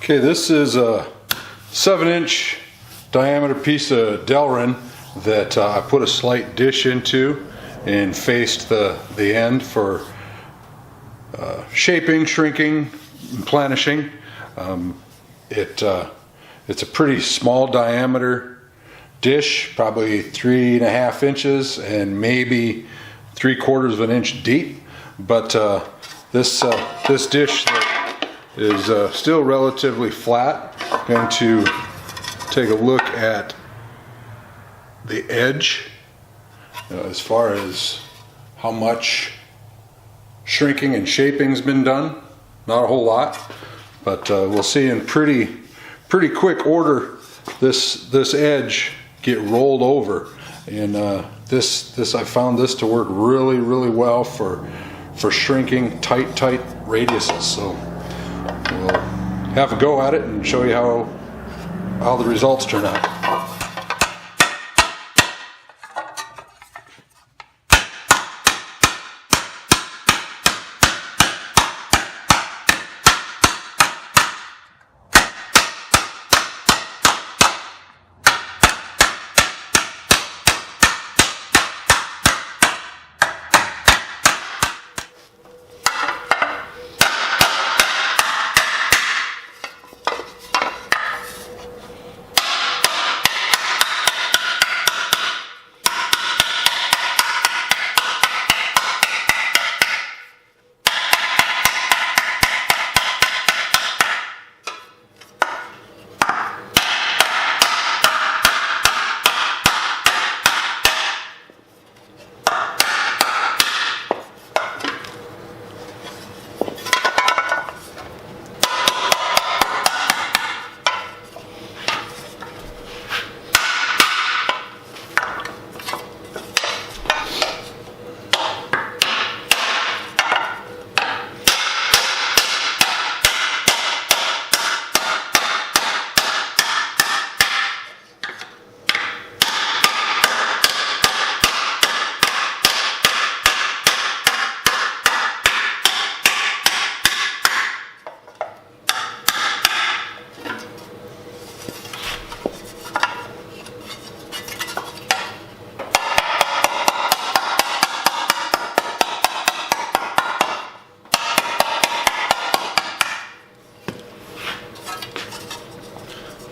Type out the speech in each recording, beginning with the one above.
Okay, this is a 7-inch diameter piece of delrin that I put a slight dish into and faced the end for shaping, shrinking, and planishing. It's a pretty small diameter dish, probably 3.5 inches and maybe 3/4 of an inch deep. But this dish is still relatively flat. I'm going to take a look at the edge as far as how much shrinking and shaping's been done. Not a whole lot, but we'll see in pretty quick order this edge get rolled over. And this I found this to work really well for shrinking tight radiuses. So we'll have a go at it and show you how the results turn out.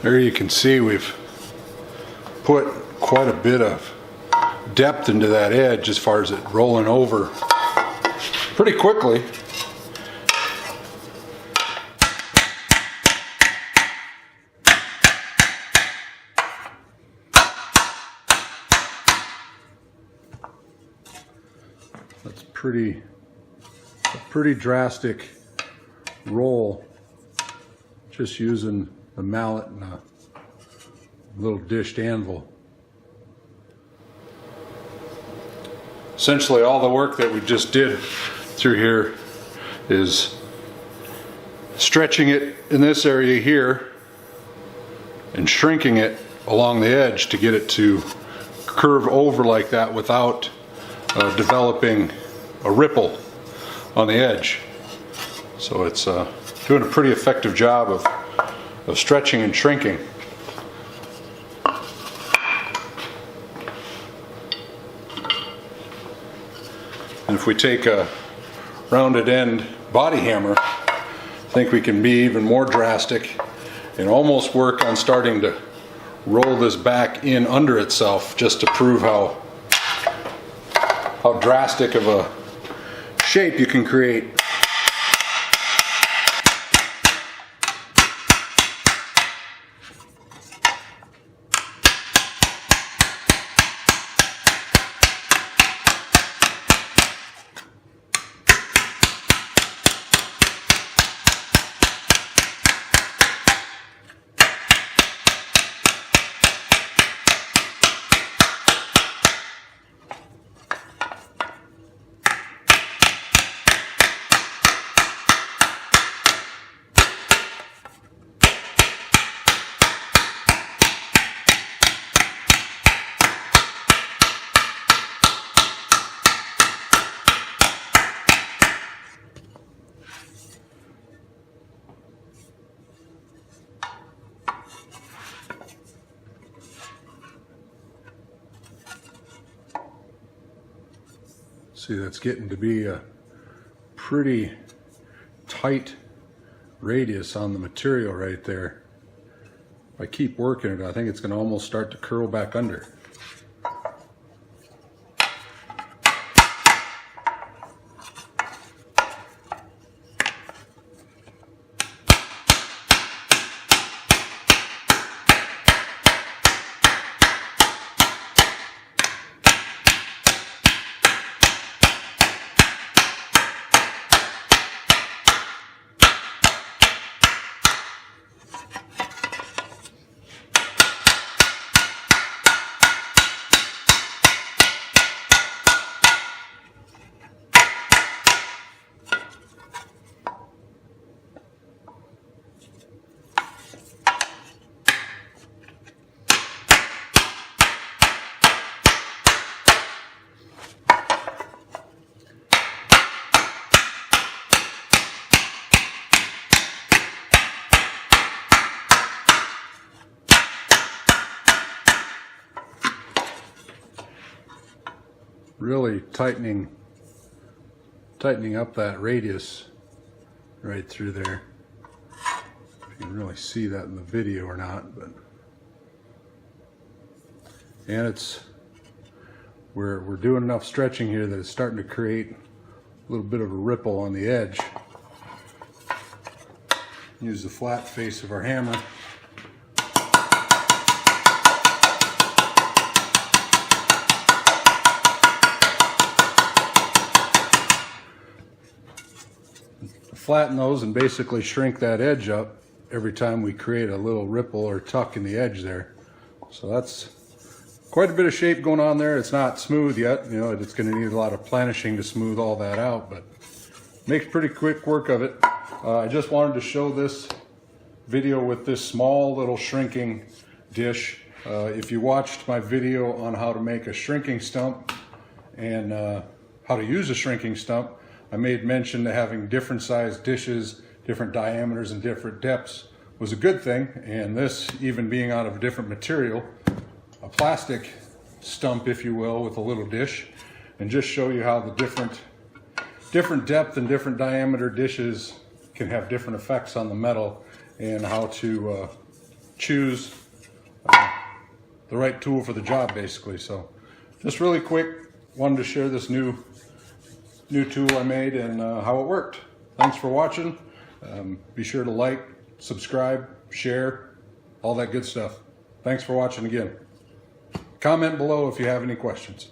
There you can see we've put quite a bit of depth into that edge as far as it rolling over pretty quickly. That's a pretty drastic roll, just using a mallet and a little dished anvil. Essentially all the work that we just did through here is stretching it in this area here and shrinking it along the edge to get it to curve over like that without developing a ripple on the edge. So it's doing a pretty effective job of stretching and shrinking. And if we take a rounded end body hammer, I think we can be even more drastic and almost work on starting to roll this back in under itself, just to prove how drastic of a shape you can create. See, that's getting to be a pretty tight radius on the material right there. If I keep working it, I think it's going to almost start to curl back under. Really tightening up that radius right through there. If you can really see that in the video or not, but and we're doing enough stretching here that it's starting to create a little bit of a ripple on the edge. Use the flat face of our hammer. Flatten those and basically shrink that edge up every time we create a little ripple or tuck in the edge there. So that's quite a bit of shape going on there. It's not smooth yet, you know, it's going to need a lot of planishing to smooth all that out, but makes pretty quick work of it. I just wanted to show this video with this small little shrinking dish. If you watched my video on how to make a shrinking stump and how to use a shrinking stump, I made mention to having different sized dishes, different diameters and different depths was a good thing, and this even being out of a different material, a plastic stump if you will, with a little dish, and just show you how the different depth and different diameter dishes can have different effects on the metal, and how to choose the right tool for the job basically. So just really quick, wanted to share this new tool I made and how it worked. Thanks for watching. Be sure to like, subscribe, share, all that good stuff. Thanks for watching again. Comment below if you have any questions.